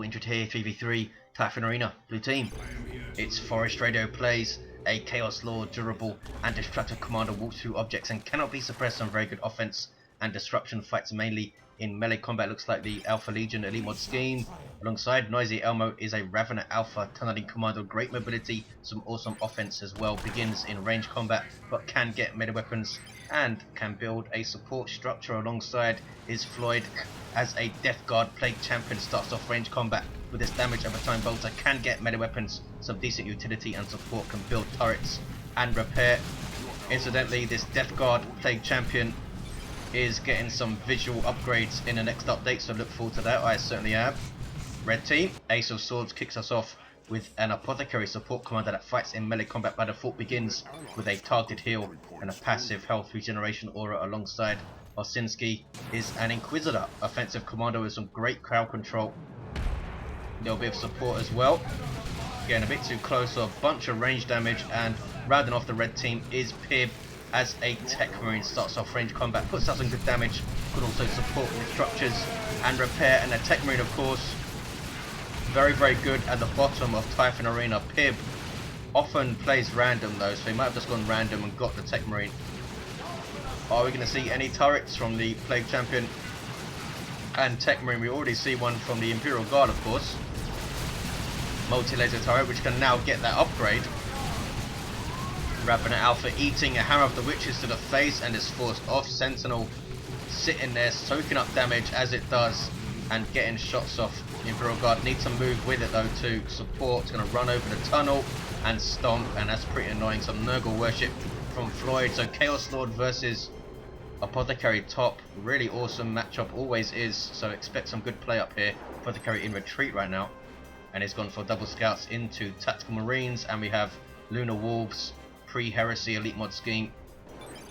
injured here, 3v3, Typhon Arena, blue team. It's forestradio plays a Chaos Lord, durable and destructive commander, walks through objects and cannot be suppressed on very good offense and disruption, fights mainly in melee combat. Looks like the Alpha Legion elite mod scheme. Alongside NoisyElmo is a Ravener Alpha Tyranids commander, great mobility, some awesome offense as well. Begins in range combat but can get melee weapons and can build a support structure. Alongside is Floid as a Death Guard Plague champion, starts off range combat with this damage over time bolter, can get melee weapons, some decent utility and support, can build turrets and repair. Incidentally, this Death Guard Plague champion is getting some visual upgrades in the next update, so look forward to that. I certainly am. Red team, Ace of Swords kicks us off with an Apothecary support commander that fights in melee combat by default, begins with a targeted heal and a passive health regeneration aura. Alongside Osinski is an Inquisitor offensive commander with some great crowd control, a little bit of support as well. Getting a bit too close, so a bunch of range damage, and rounding off the red team is Pibb as a Techmarine, starts off range combat, puts out some good damage, could also support with structures and repair. And the Techmarine, of course, very good at the bottom of Typhon Arena. Pibb often plays random though, so he might have just gone random and got the Techmarine. Are we going to see any turrets from the Plague Champion and Techmarine? We already see one from the Imperial Guard, of course. Multi-laser turret, which can now get that upgrade. Ravener Alpha eating a Hammer of the Witches to the face and is forced off. Sentinel sitting there soaking up damage as it does and getting shots off. The Imperial Guard need to move with it though to support. It's going to run over the tunnel and stomp, and that's pretty annoying. Some Nurgle worship from Floid. So Chaos Lord versus Apothecary top, really awesome matchup, always is, so expect some good play up here. Apothecary in retreat right now, and he's gone for double scouts into Tactical Marines, and we have Lunar Wolves pre-Heresy elite mod scheme,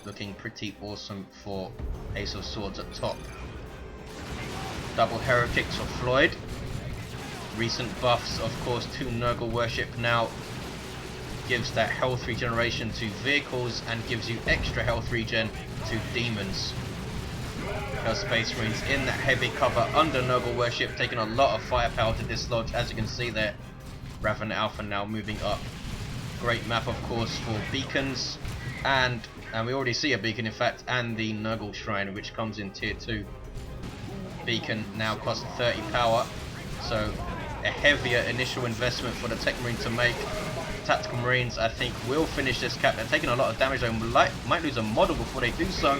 looking pretty awesome for Ace of Swords at top. Double Heretics for Floid. Recent buffs, of course, to Nurgle worship now gives that health regeneration to vehicles and gives you extra health regen to demons. Space Marines in that heavy cover under Nurgle worship, taking a lot of firepower to dislodge, as you can see there. Ravener Alpha now moving up. Great map, of course, for beacons, and we already see a beacon in fact, and the Nurgle Shrine, which comes in tier 2. Beacon now costs 30 power, so a heavier initial investment for the Techmarine to make. Tactical Marines, I think, will finish this cap. They're taking a lot of damage and might lose a model before they do so.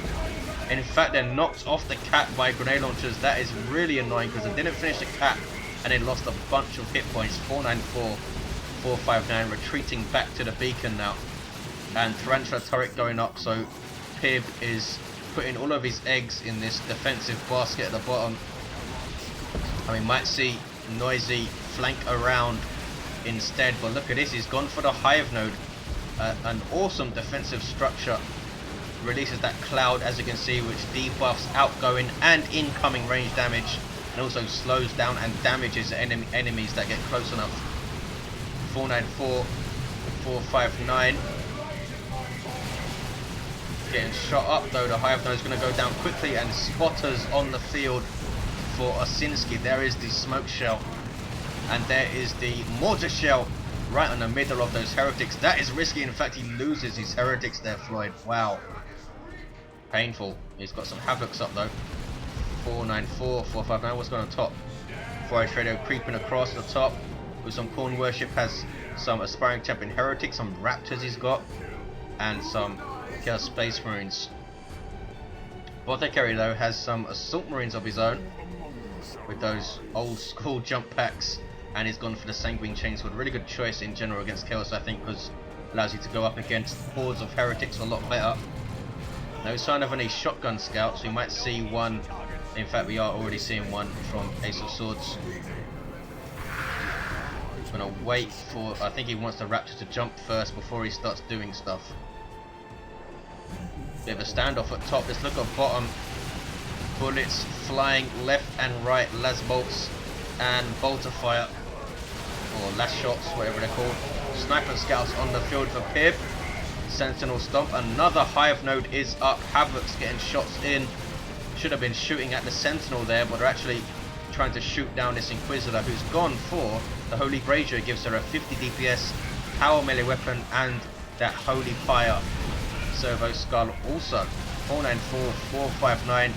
In fact, they're knocked off the cap by grenade launchers. That is really annoying because they didn't finish the cap and they lost a bunch of hit points. 494, 459, retreating back to the beacon now. And Tarantula turret going up, so Pibb is putting all of his eggs in this defensive basket at the bottom. And we might see Noisy flank around instead, but look at this, he's gone for the Hive Node. An awesome defensive structure, releases that cloud, as you can see, which debuffs outgoing and incoming range damage, and also slows down and damages enemies that get close enough. 494, 459, getting shot up though. The Hive Node is going to go down quickly, and spotters on the field for Osinski. There is the smoke shell, and there is the mortar shell right on the middle of those heretics. That is risky. In fact, he loses his heretics there, Floyd. Wow. Painful. He's got some havocs up though. 494, 459. What's going on top? Forestradio creeping across the top with some Corn Worship. Has some aspiring champion heretics, some raptors he's got, and some Chaos Space Marines. Apothecary though has some assault marines of his own with those old school jump packs, and he's gone for the Sanguine Chainsword. Really good choice in general against Chaos, I think, because allows you to go up against hordes of heretics a lot better. No sign of any shotgun scouts. We might see one. In fact, we are already seeing one from Ace of Swords. He's gonna wait for, I think he wants the Raptor to jump first before he starts doing stuff. Bit of a standoff at top. Let's look at bottom. Bullets flying left and right, las bolts and bolter fire, or las shots, whatever they're called. Sniper scouts on the field for Pibb. Sentinel stomp. Another Hive Node is up. Havoc's getting shots in. Should have been shooting at the Sentinel there, but they're actually trying to shoot down this Inquisitor, who's gone for the Holy Brazier. Gives her a 50 DPS power melee weapon and that Holy Fire Servo Skull also. 494, 459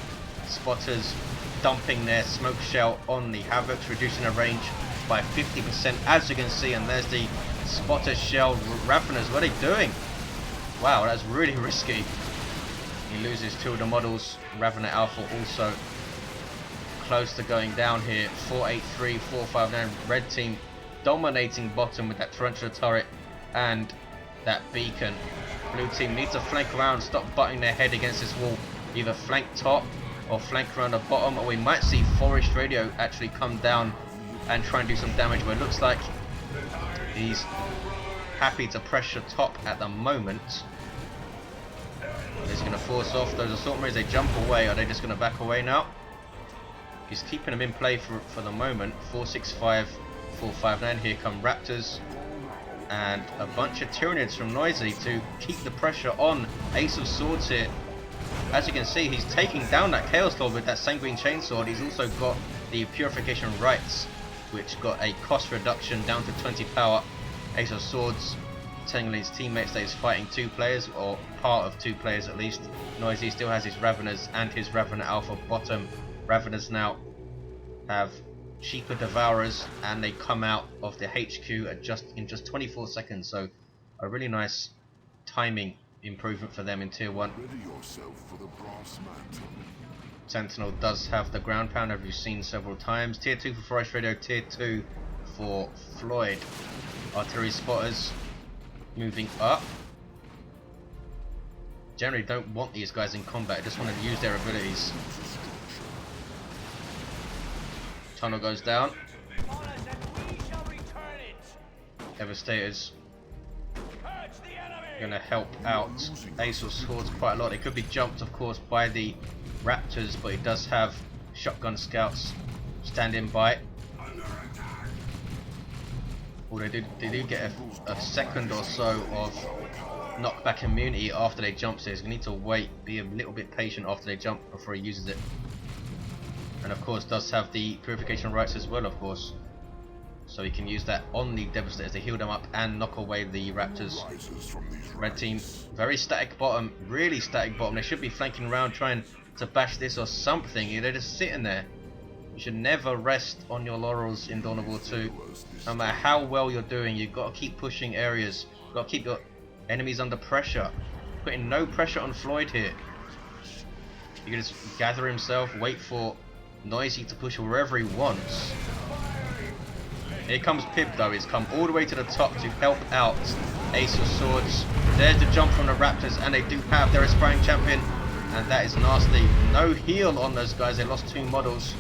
spotters dumping their smoke shell on the Havocs, reducing their range by 50%, as you can see. And there's the spotter shell Raveners. What are they doing? Wow, that's really risky. He loses 2 of the models. Ravener Alpha also close to going down here. 483, 459. Red team dominating bottom with that Tarantula turret and that beacon. Blue team needs to flank around, stop butting their head against this wall. Either flank top or flank around the bottom, or we might see forestradio actually come down and try and do some damage, but it looks like he's happy to pressure top at the moment. He's going to force off those assault marines. They jump away. Are they just going to back away now? He's keeping them in play for the moment. 465, 459. Here come Raptors and a bunch of Tyranids from Noisy to keep the pressure on Ace of Swords here. As you can see, he's taking down that Chaos Lord with that Sanguine Chainsword. He's also got the Purification Rites, which got a cost reduction down to 20 power. Ace of Swords telling his teammates that he's fighting 2 players, or part of 2 players at least. Noisy still has his Raveners and his Ravener Alpha bottom. Raveners now have cheaper Devourers, and they come out of the HQ in just 24 seconds, so a really nice timing improvement for them in tier 1. Sentinel does have the ground pound, as you've seen several times. Tier 2 for forestradio, tier 2 for Floid. Artillery spotters moving up. Generally don't want these guys in combat, just want to use their abilities. Tunnel goes down. Devastators going to help out Ace of Swords quite a lot. They could be jumped, of course, by the Raptors, but he does have shotgun scouts standing by. Well, they do get a second or so of knockback immunity after they jump, so he's going to need to wait, be a little bit patient after they jump before he uses it. And of course does have the Purification Rites as well, of course, so he can use that on the Devastators to heal them up and knock away the Raptors. Red team, very static bottom, really static bottom. They should be flanking around trying to bash this or something. They're just sitting there. You should never rest on your laurels in Dawn of War 2. No matter how well you're doing, you've got to keep pushing areas. You've got to keep your enemies under pressure. Putting no pressure on Floyd here. You can just gather himself, wait for Noisy to push wherever he wants. Here comes Pibb though. He's come all the way to the top to help out Ace of Swords. There's the jump from the Raptors, and they do have their aspiring champion, and that is nasty. No heal on those guys. They lost 2 models.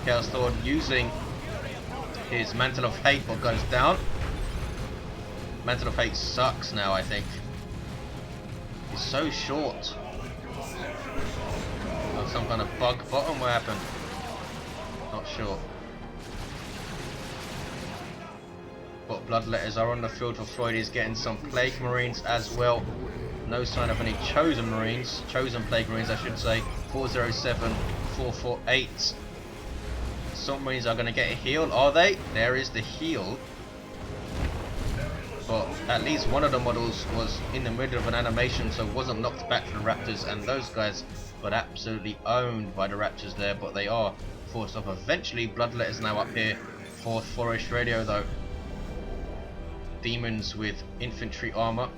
Chaos Lord using his Mantle of Hate, but goes down. Mantle of Hate sucks now, I think. It's so short. Got some kind of bug bottom, what happened? Not sure. But Bloodletters are on the field for Floyd. He's getting some Plague Marines as well. No sign of any Chosen Marines. Chosen Plague Marines, I should say. 407, 448. Some Marines are going to get a heal, are they? There is the heal. But at least one of the models was in the middle of an animation, so wasn't knocked back from the Raptors, and those guys got absolutely owned by the Raptors there, but they are forced off eventually. Bloodletters now up here for forestradio though. Demons with infantry armor,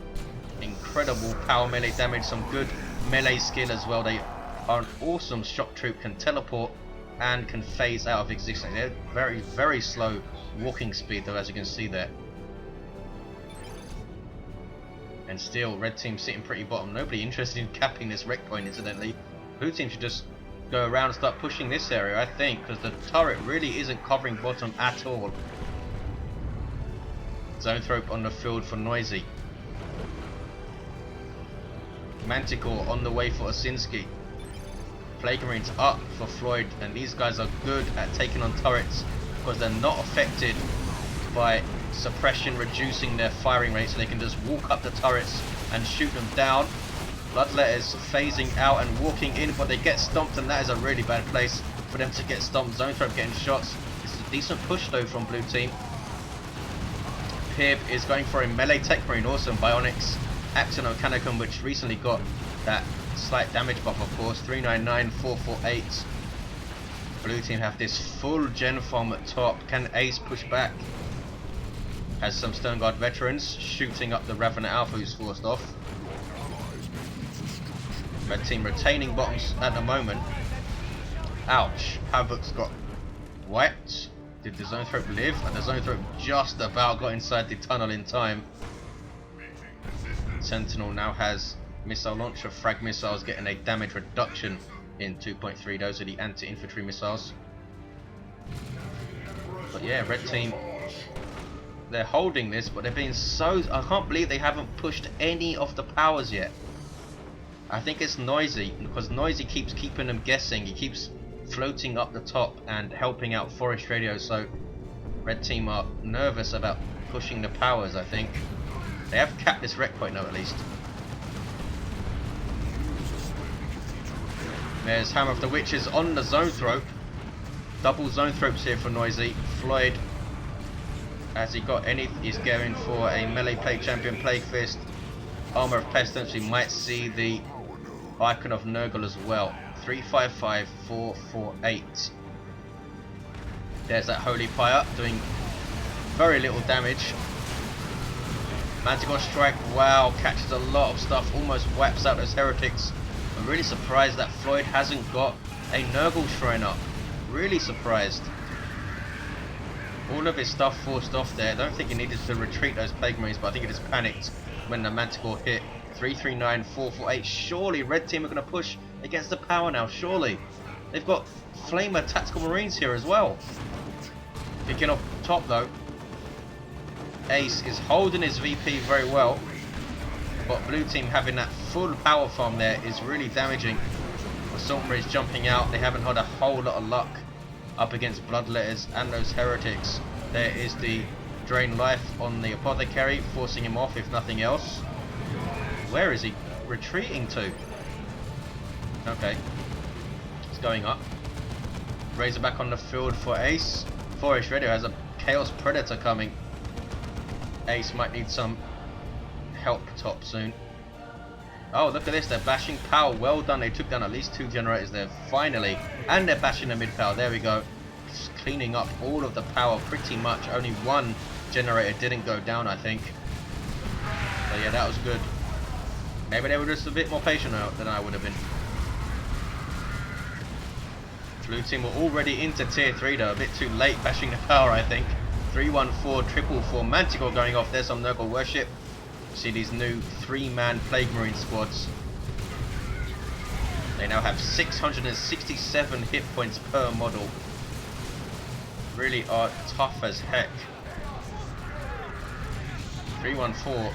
incredible power melee damage, some good melee skill as well. They are an awesome shock troop, can teleport and can phase out of existence. They're very, very slow walking speed though, as you can see there. And still, red team sitting pretty bottom. Nobody interested in capping this wreck point, incidentally. Blue team should just go around and start pushing this area, I think, because the turret really isn't covering bottom at all. Zoanthrope on the field for Noisy. Manticore on the way for Osinski. Plague Marines up for Floyd, and these guys are good at taking on turrets because they're not affected by suppression reducing their firing rate, so they can just walk up the turrets and shoot them down. Bloodletters phasing out and walking in, but they get stomped, and that is a really bad place for them to get stomped. Zone Thrope getting shots. This is a decent push though from blue team. Pibb is going for a melee Techmarine, awesome. Bionics, Acton Mechanicum, which recently got that slight damage buff, of course. 399, 448. Blue team have this full gen farm at top. Can Ace push back? Has some Stone Guard veterans shooting up the Ravener Alpha, who's forced off. Red team retaining bottoms at the moment. Ouch. Havoc's got wiped. Did the Zone Thrope live? And the Zone Thrope just about got inside the tunnel in time. Sentinel now has missile launcher, frag missiles getting a damage reduction in 2.3. Those are the anti-infantry missiles. But yeah, red team, they're holding this, but they're being so... I can't believe they haven't pushed any of the powers yet. I think it's Noisy, because Noisy keeps keeping them guessing. He keeps floating up the top and helping out forestradio, so red team are nervous about pushing the powers. I think they have capped this wreck point now, at least. There's Hammer of the Witches on the Zone Thrope. Double Zone Thropes here for Noisy. Floyd, has he got any? He's going for a melee Plague Champion, Plague Fist, Armor of Pestilence. We might see the Icon of Nurgle as well. 355, 448. There's that Holy Pyre doing very little damage. Manticore Strike, wow, catches a lot of stuff, almost wipes out those heretics. I'm really surprised that Floyd hasn't got a Nurgle Shrine up. Really surprised. All of his stuff forced off there. I don't think he needed to retreat those Plague Marines, but I think he just panicked when the Manticore hit. 339, 448. Surely red team are going to push against the power now, surely. They've got Flamer Tactical Marines here as well. Picking up top though. Ace is holding his VP very well, but blue team having that full power farm there is really damaging. Assault Marines jumping out. They haven't had a whole lot of luck up against Bloodletters and those heretics. There is the Drain Life on the Apothecary, forcing him off if nothing else. Where is he retreating to? Okay, it's going up. Razorback on the field for Ace. Forestradio has a Chaos Predator coming. Ace might need some help top soon. Oh, look at this, they're bashing power. Well done, they took down at least 2 generators there, finally. And they're bashing the mid power, there we go. Just cleaning up all of the power pretty much. Only 1 generator didn't go down, I think. So yeah, that was good. Maybe they were just a bit more patient than I would have been. Blue team were already into tier 3 though, a bit too late bashing the power, I think. 314, 444, Manticore going off. There's some Nurgle worship. See these new 3-man Plague Marine squads. They now have 667 hit points per model. Really are tough as heck. 314,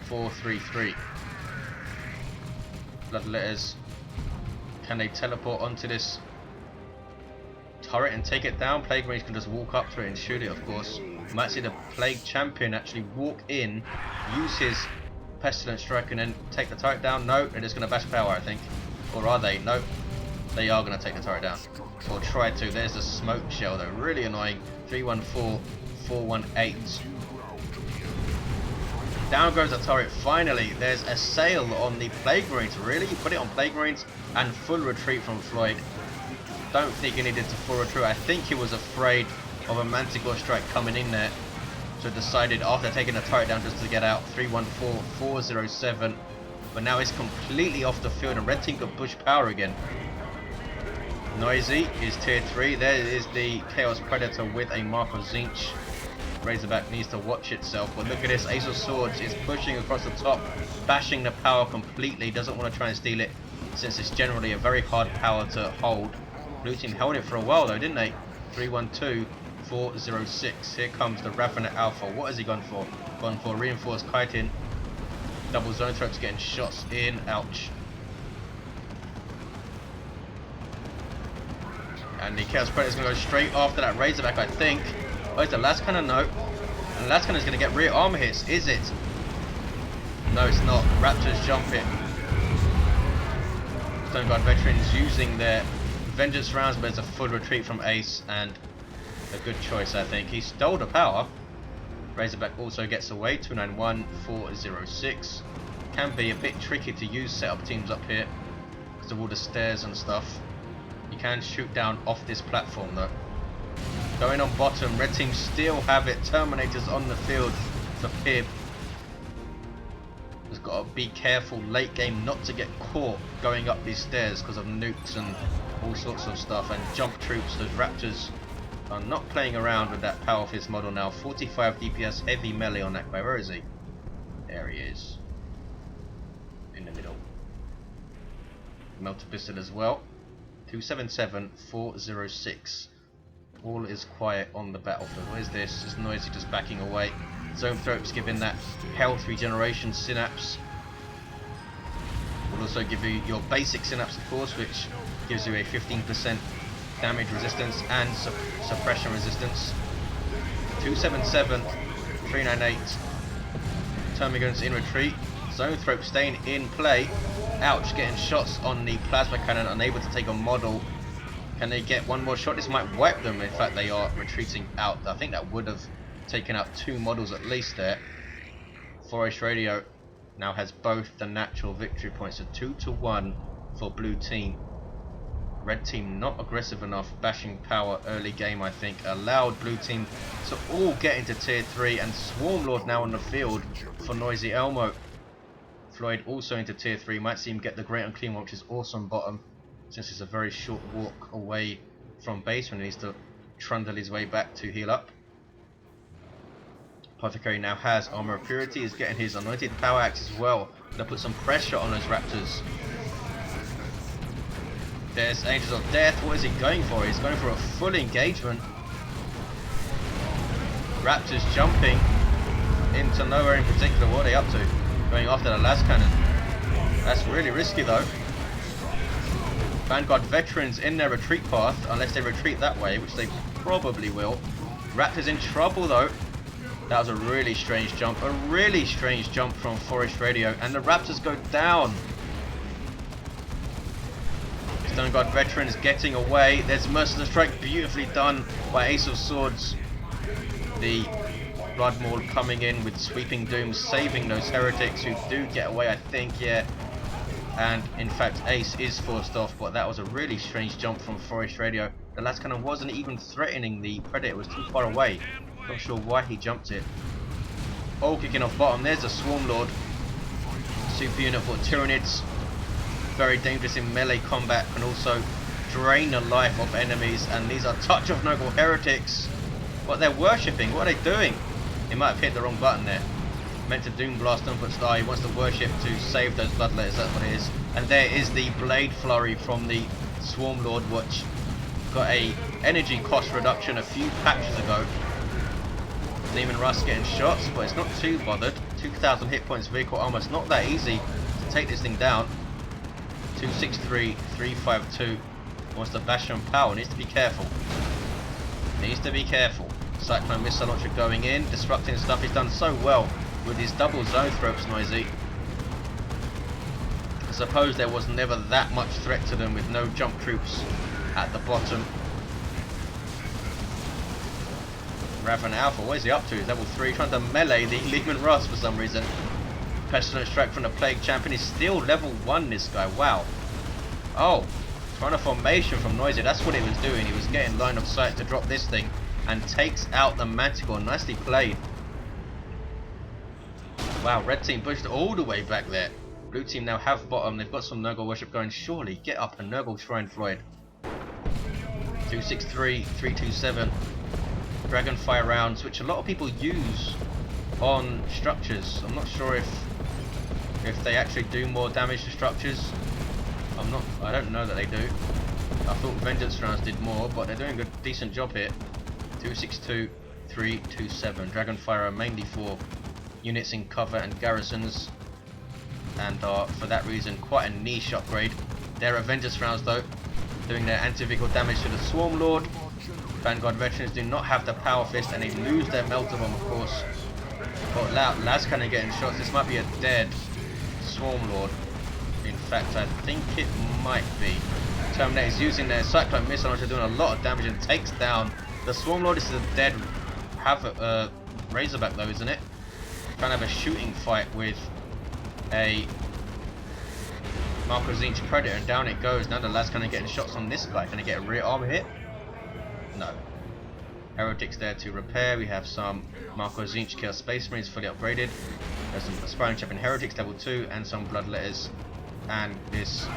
433. Bloodletters. Can they teleport onto this turret and take it down? Plague Marines can just walk up to it and shoot it, of course. You might see the Plague Champion actually walk in, use his Pestilence Strike and then take the turret down. No, they're just going to bash power, I think. Or are they? No, they are going to take the turret down. Or try to. There's the smoke shell though, really annoying. 314, 418. Down goes the turret, finally. There's a sail on the Plague Marines. Really? You put it on Plague Marines and full retreat from Floyd. Don't think he needed to full retreat. I think he was afraid of a Manticore Strike coming in there. So decided after taking the turret down just to get out. 314, 407. But now it's completely off the field and red team can push power again. Noisy is tier 3. There is the Chaos Predator with a Mark of Zinch. Razorback needs to watch itself, but look at this. Ace of Swords is pushing across the top, bashing the power completely. Doesn't want to try and steal it, since it's generally a very hard power to hold. Blue team held it for a while though, didn't they? 312, 406. Here comes the Ravener Alpha. What has he gone for? Gone for Reinforced Chitin. Double Zone Throats getting shots in. Ouch. And the Chaos Predator is going to go straight after that Razorback, I think. Oh, it's the last kind of note. And the last kind is going to get rear armor hits, is it? No, it's not. Raptors jump it. Stone Guard veterans using their Vengeance rounds, but it's a full retreat from Ace, and a good choice, I think. He stole the power. Razorback also gets away. 291, 406. Can be a bit tricky to use setup teams up here because of all the stairs and stuff. You can shoot down off this platform though. Going on bottom, red team still have it. Terminators on the field for Pibb. Has got to be careful late game not to get caught going up these stairs because of nukes and all sorts of stuff, and jump troops. Those Raptors are not playing around with that power fist model now. 45 DPS heavy melee on that guy. Where is he? There he is. In the middle. Melter pistol as well. 277, 406. All is quiet on the battlefield. What is this? It's Noisy just backing away. Zone Thrope's giving that health regeneration synapse. Will also give you your basic synapse, of course, which gives you a 15% damage resistance and suppression resistance. 277, 398. Termagants in retreat. Zone Thrope staying in play. Ouch, getting shots on the plasma cannon, unable to take a model. Can they get one more shot? This might wipe them. In fact, they are retreating out. I think that would have taken out 2 models at least there. forestradio now has both the natural victory points, so 2-1 for blue team. Red team not aggressive enough, bashing power early game, I think, allowed blue team to all get into tier 3, and Swarmlord now on the field for NoisyElmo. Floid also into tier 3, might see him get the Great Unclean One, which is awesome bottom, since it's a very short walk away from base when he needs to trundle his way back to heal up. Apothecary now has Armor of Purity, is getting his Anointed Power Axe as well. Gonna put some pressure on those Raptors. There's Angels of Death. What is he going for? He's going for a full engagement. Raptors jumping into nowhere in particular. What are they up to? Going after the las cannon. That's really risky though. Vanguard veterans in their retreat path, unless they retreat that way, which they probably will. Raptors in trouble though. That was a really strange jump. A really strange jump from forestradio, and the Raptors go down. Stone Guard veterans getting away. There's Merciless Strike, beautifully done by Ace of Swords. The Blood Maul coming in with Sweeping Doom, saving those heretics who do get away, I think, yeah. And in fact, Ace is forced off, but that was a really strange jump from forestradio. The last cannon wasn't even threatening the Predator, it was too far away. Not sure why he jumped it. All kicking off bottom. There's a Swarmlord. Super unit for Tyranids. Very dangerous in melee combat, can also drain the life of enemies. And these are Touch of Noble Heretics. What they're worshipping, what are they doing? He might have hit the wrong button there. Meant to Doom Blast them, but star. He wants to worship to save those Bloodletters, that's what it is. And there is the Blade Flurry from the Swarmlord, which got a energy cost reduction a few patches ago. Lehman Russ getting shots, but it's not too bothered. 2,000 hit points, vehicle armor. It's not that easy to take this thing down. 263, 352. Wants to bash on power. Needs to be careful. Needs to be careful. Cyclone missile launcher going in, disrupting stuff. He's done so well with his double zone throats, Noisy. I suppose there was never that much threat to them with no jump troops at the bottom. Raven Alpha, what is he up to? He's level 3, trying to melee the Lehman Russ for some reason. Pestilent Strike from the Plague Champion. He's still level 1, this guy. Wow. Oh, trying a formation from Noisy. That's what he was doing. He was getting line of sight to drop this thing and takes out the Manticore. Nicely played. Wow, red team pushed all the way back there. Blue team now have bottom. They've got some Nurgle worship going. Surely get up a Nurgle Shrine, Floid. 263, 327. Dragonfire rounds, which a lot of people use on structures. I'm not sure if they actually do more damage to structures. I don't know that they do. I thought Vengeance rounds did more, but they're doing a decent job here. 262, 327. Dragonfire are mainly for units in cover and garrisons, and are for that reason quite a niche upgrade. Their Vengeance rounds though, doing their anti-vehicle damage to the Swarmlord. Vanguard veterans do not have the Power Fist, and they lose their Melter Bomb, of course. But Las Cannon getting shots. This might be a dead Swarmlord. In fact, I think it might be. Terminators using their Cyclone Missile launcher, doing a lot of damage and takes down the Swarm Lord. This is a dead Razorback though, isn't it? Trying to have a shooting fight with a Marco Zinch Predator, and down it goes. Now the lad's kind of getting shots on this guy. Can he get a rear armor hit? No. Heretics there to repair. We have some Marco Zinch Chaos Space Marines fully upgraded. There's some Aspiring Champion Heretics level 2 and some Bloodletters. And this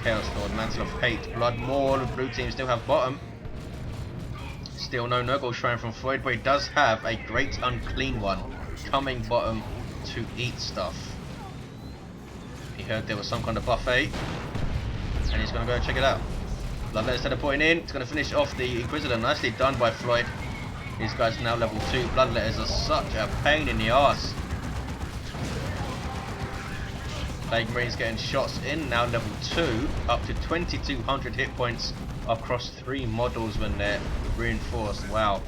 Chaos Lord Mantle of Hate. Blood Maul. Blue team still have bottom. Still no Nurgle Shrine from Floyd, but he does have a Great Unclean One coming bottom to eat stuff. He heard there was some kind of buffet, and he's going to go check it out. Bloodletter's teleporting in. It's going to finish off the Inquisitor. Nicely done by Floyd. These guys are now level 2. Bloodletters are such a pain in the arse. Plague Marine's getting shots in, now level 2, up to 2200 hit points across 3 models when they're reinforced. Wow.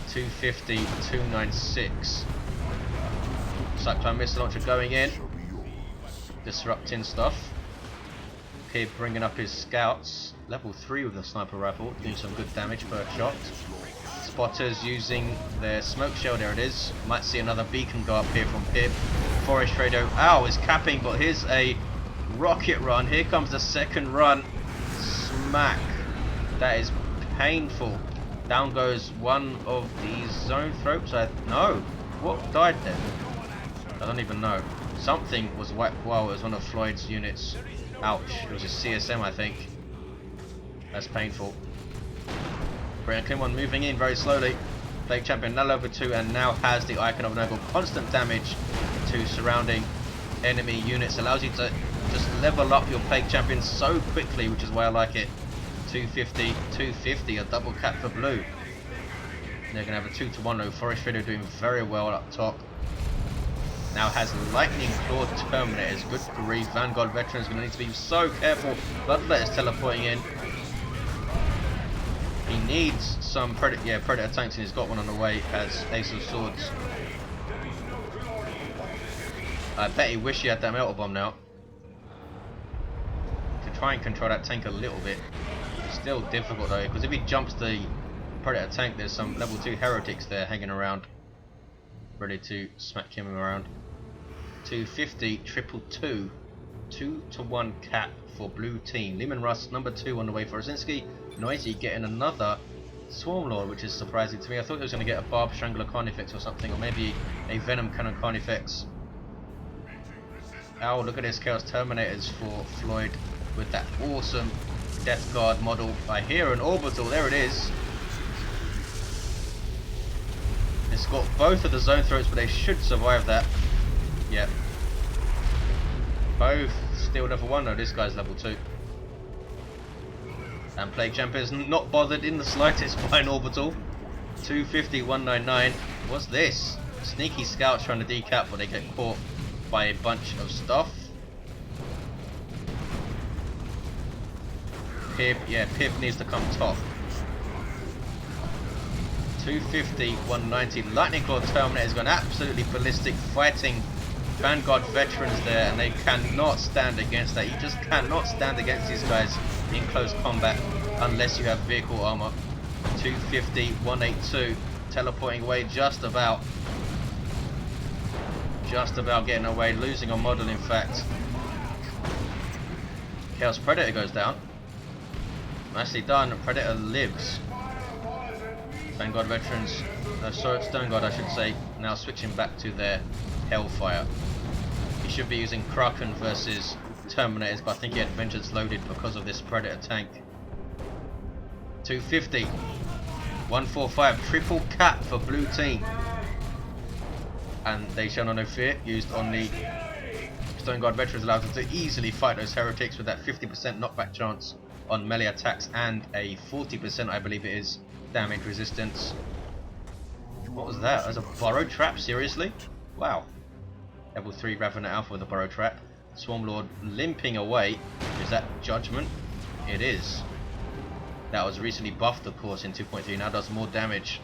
250, 296. Cyclone Missile Launcher going in. Disrupting stuff. Pibb bringing up his scouts. Level 3 with the sniper rifle, doing some good damage per shot. Spotters using their smoke shell, there it is. Might see another beacon go up here from Pibb. Forestradio, ow, is capping, but here's a rocket run. Here comes the second run. Smack. That is painful. Down goes one of these zone throats. No, what died then? I don't even know. Something was wiped. Wow, it was one of Floyd's units. Ouch. It was a CSM, I think. That's painful. Great Unclean One moving in very slowly. Plague Champion now level 2 and now has the Icon of Nurgle. Constant damage to surrounding enemy units. Allows you to just level up your Plague Champion so quickly, which is why I like it. 250, 250, a double cap for blue. They're going to have a 2-to-1 low. Forestradio doing very well up top. Now has Lightning Claw Terminators. Good grief. Vanguard Veterans going to need to be so careful. Bloodletter's teleporting in. He needs some Predator tanks, and he's got one on the way as Ace of Swords. I bet he wish he had that Melter Bomb now. To try and control that tank a little bit. Still difficult though, because if he jumps the Predator tank, there's some level 2 heretics there hanging around, ready to smack him around. 250, 222, 2-to-1 cap for blue team. Lehman Russ number 2 on the way for Osinski. Noisy getting another Swarm Lord, which is surprising to me. I thought he was going to get a Barb Strangler Carnifex or something, or maybe a Venom Cannon Carnifex. Oh, look at this Chaos Terminators for Floyd with that awesome Death Guard model. I hear an orbital, there it is. It's got both of the zone throats, but they should survive that. Yep. Both still level 1 though, this guy's level 2. And Plague Champion's not bothered in the slightest by an orbital. 250, 199. What's this? Sneaky scouts trying to decap, but they get caught by a bunch of stuff. Pibb, yeah, Pibb needs to come top. 250, 190. Lightning Claw Terminator has gone absolutely ballistic, fighting Vanguard Veterans there, and they cannot stand against that. You just cannot stand against these guys in close combat unless you have vehicle armor. 250, 182. Teleporting away just about. Just about getting away, losing a model in fact. Chaos Predator goes down. Nicely done, Predator lives. Vanguard Veterans, Stone Guard I should say, now switching back to their Hellfire. He should be using Kraken versus Terminators, but I think he had Vengeance loaded because of this Predator tank. 250, 145, triple cap for blue team. And they shall know no fear, used on the Stone Guard Veterans, allows them to easily fight those heretics with that 50% knockback chance on melee attacks and a 40%, I believe it is, damage resistance. What was that? That was a burrow trap, seriously? Wow. Level 3 Ravener Alpha with a burrow trap. Swarm Lord limping away. Is that Judgment? It is. That was recently buffed, of course, in 2.3. Now does more damage.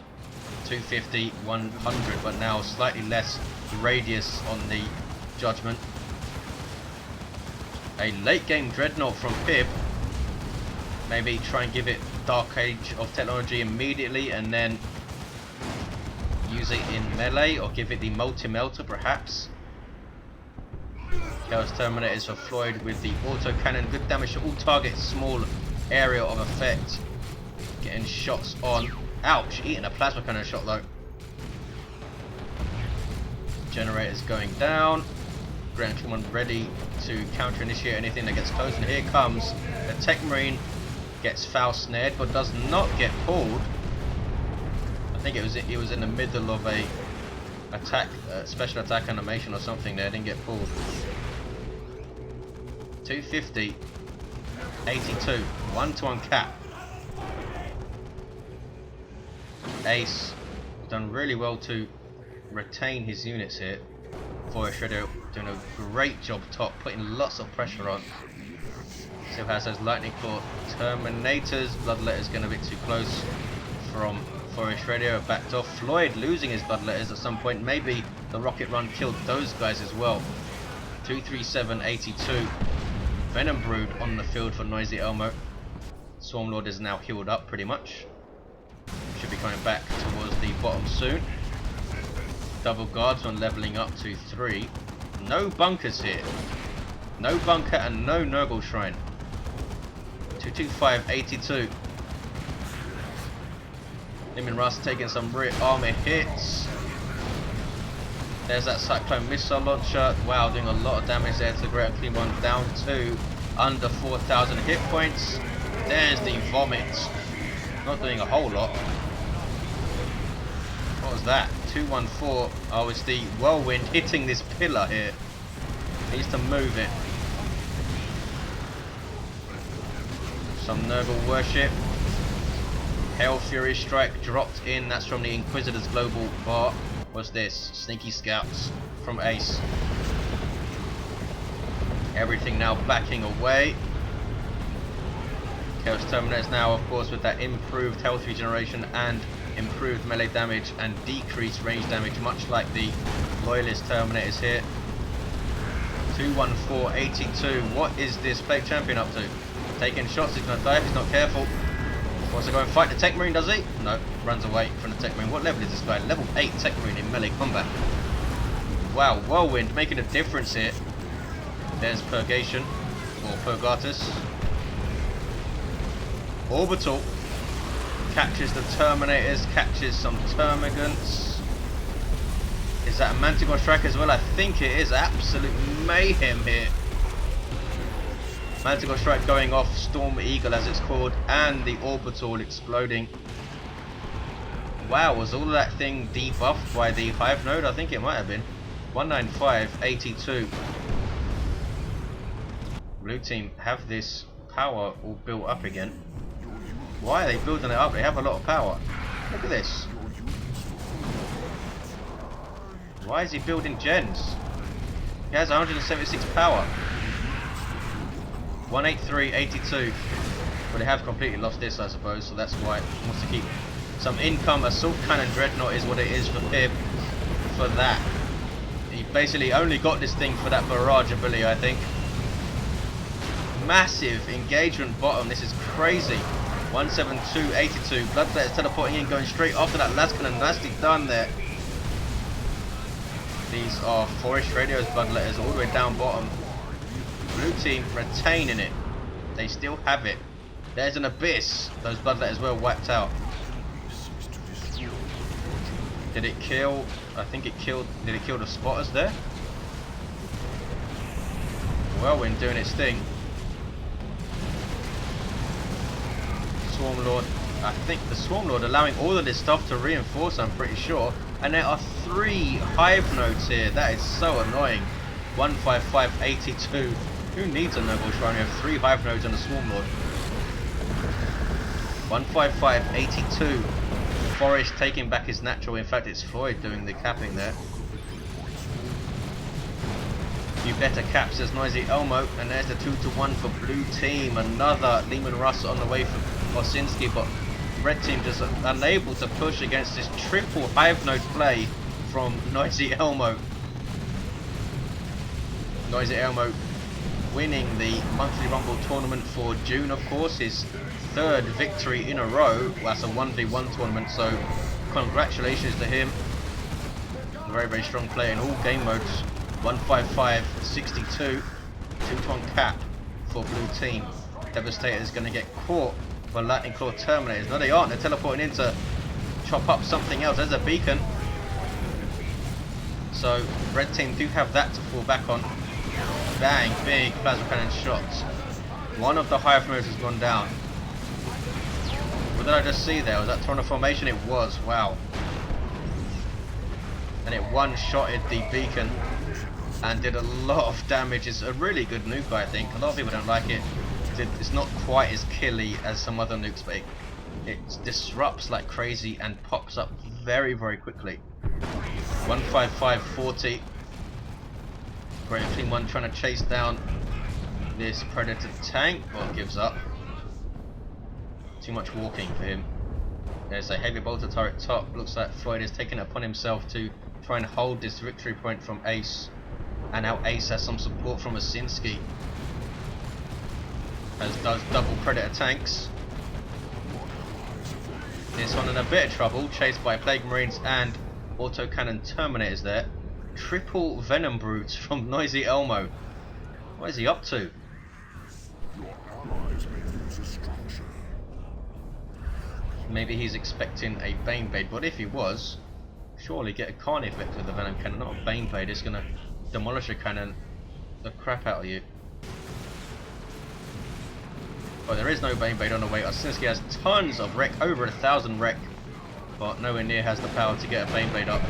250, 100, but now slightly less radius on the Judgment. A late game Dreadnought from Pibb. Maybe try and give it Dark Age of technology immediately and then use it in melee, or give it the multi-melter perhaps. Chaos Terminators for Floid with the auto cannon. Good damage to all targets, small area of effect. Getting shots on. Ouch, eating a plasma cannon shot though. Generators going down. Grand Command ready to counter initiate anything that gets close, and here comes the Techmarine. Gets foul snared but does not get pulled. I think it was in the middle of a attack, special attack animation or something there. Didn't get pulled. 250, 82, 1-to-1 cap. Ace done really well to retain his units here. Forestradio doing a great job top, putting lots of pressure on. Still has those lightning claw terminators. Bloodletter's going a bit too close from Forestradio. Backed off. Floyd losing his bloodletters at some point. Maybe the rocket run killed those guys as well. 237, 82. Venom Brood on the field for NoisyElmo. Swarmlord is now healed up pretty much. Should be coming back towards the bottom soon. Double guardsmen leveling up to 3. No bunkers here. No bunker and no Nurgle Shrine. 225, 82. Limin Russ taking some rear armor hits. There's that Cyclone missile launcher. Wow, doing a lot of damage there to the Great Clean One, down to under 4,000 hit points. There's the vomit. Not doing a whole lot. What was that? 214. Oh, it's the whirlwind hitting this pillar here. Needs to move it. Some Nurgle worship. Hail Fury Strike dropped in. That's from the Inquisitor's global bar. What's this? Sneaky Scouts from Ace. Everything now backing away. Chaos Terminators now, of course, with that improved health regeneration and improved melee damage and decreased range damage, much like the Loyalist Terminators here. 214, 82. What is this Plague Champion up to? Taking shots, he's going to die if he's not careful. Wants to go and fight the Techmarine, does he? No, runs away from the Techmarine. What level is this guy? Level 8 Techmarine in melee combat. Wow, Whirlwind making a difference here. There's Purgation, or Purgatus. Orbital catches the Terminators, catches some Termagants. Is that a Manticore Strike as well? I think it is. Absolute mayhem here. Manticore Strike going off, Storm Eagle as it's called, and the Orbital exploding. Wow, was all of that thing debuffed by the Hive Node? I think it might have been. 195, 82. Blue team have this power all built up again. Why are they building it up? They have a lot of power. Look at this. Why is he building gens? He has 176 power. 183, 82. But they have completely lost this, I suppose, so that's why he wants to keep some income. Assault Cannon Dreadnought is what it is for Pibb. For that, he basically only got this thing for that barrage ability, I think. Massive engagement bottom. This is crazy. 172, 82. Bloodletter's teleporting in, going straight after that last cannon. Nicely done there. These are Forestradio's Bloodletters all the way down bottom. Blue team retaining it. They still have it. There's an abyss. Those Bloodletters were wiped out. Did it kill? I think it killed. Did it kill the spotters there? Whirlwind doing its thing. Swarmlord. I think the Swarmlord allowing all of this stuff to reinforce, I'm pretty sure. And there are 3 Hive Nodes here. That is so annoying. 155, 82. Who needs a Noble Shrine? We have 3 Hive Nodes and a Swarmlord. 155, 82. Forest taking back his natural. In fact, it's Floyd doing the capping there. You better cap, says NoisyElmo. And there's the 2-to-1 for blue team. Another Lehman Russ on the way for Osinski, but red team just unable to push against this triple Hive Node play from NoisyElmo. NoisyElmo winning the monthly Rumble tournament for June, of course, his 3rd victory in a row. Well, that's a 1v1 tournament, so congratulations to him. Very, very strong player in all game modes. 155, 62, 2-ton cap for blue team. Devastator is going to get caught by Lightning Claw Terminators. No, they aren't. They're teleporting in to chop up something else. There's a beacon. So red team do have that to fall back on. Bang, big plasma cannon shots. One of the hive movers has gone down. What did I just see there? Was that Torrent formation? It was. Wow. And it one-shotted the beacon and did a lot of damage. It's a really good nuke, I think. A lot of people don't like it. It's not quite as killy as some other nukes, but it disrupts like crazy and pops up very, very quickly. 155-40. Great Clean One trying to chase down this Predator tank. Well, gives up. Too much walking for him. There's a heavy bolter turret top. Looks like Floyd is taking it upon himself to try and hold this victory point from Ace. And now Ace has some support from Osinski, as does double Predator tanks. This one in a bit of trouble, chased by Plague Marines and autocannon Terminators there. Triple Venom Brutes from NoisyElmo. What is he up to? Maybe he's expecting a Bane Blade, but if he was, surely get a Carnage effect with the Venom Cannon, not a Bane Blade. It's going to demolish a cannon the crap out of you. Oh, there is no Bane Blade on the way. Osinski has tons of wreck, over 1,000 wreck, but nowhere near has the power to get a Bane Blade up.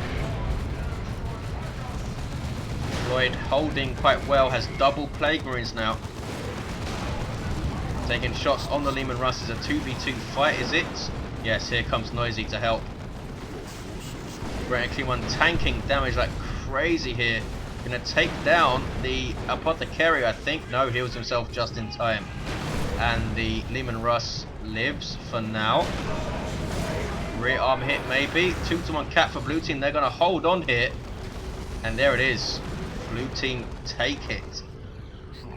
Floyd holding quite well, has double Plague Marines now. Taking shots on the Lehman Russ. Is a 2v2 fight, is it? Yes, here comes Noisy to help. Great Clean One tanking damage like crazy here. Gonna take down the Apothecary, I think. No, heals himself just in time. And the Lehman Russ lives for now. Rear arm hit maybe. 2-to-1 cap for blue team. They're gonna hold on here. And there it is. Blue team take it.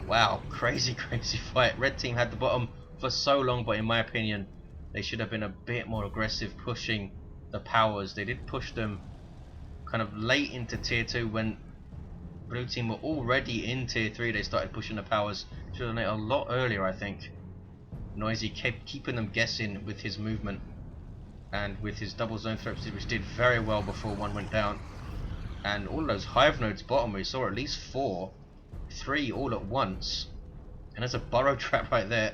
Wow, crazy, crazy fight. Red team had the bottom for so long, but in my opinion, they should have been a bit more aggressive pushing the powers. They did push them kind of late into tier 2 when blue team were already in tier 3. They started pushing the powers. Should have done it a lot earlier, I think. Noisy kept keeping them guessing with his movement and with his double zone threats, which did very well before one went down. And all those hive nodes bottom, we saw at least 4, 3 all at once. And there's a burrow trap right there.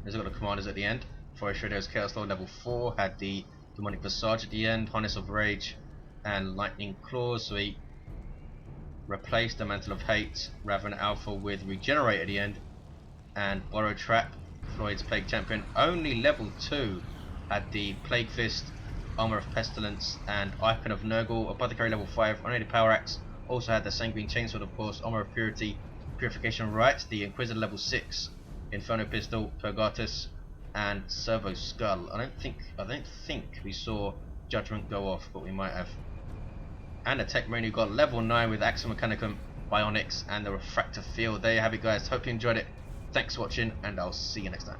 There's got the commanders at the end. Forestradio's Chaos Lord level 4 had the Demonic Visage at the end, Harness of Rage and Lightning Claws. So he replaced the Mantle of Hate, Raven Alpha with Regenerate at the end. And Burrow Trap, Floyd's Plague Champion, only level 2, had the Plague Fist, Armor of Pestilence and Icon of Nurgle. Apothecary level 5, Unrated Power Axe, also had the Sanguine Chainsword, of course, Armor of Purity, Purification Rite, the Inquisitor level 6, Inferno Pistol, Purgatus and Servo Skull. I don't think we saw Judgment go off, but we might have. And a Techmarine who got level 9 with Axiom Mechanicum, Bionics and the Refractor Field. There you have it, guys. Hope you enjoyed it. Thanks for watching, and I'll see you next time.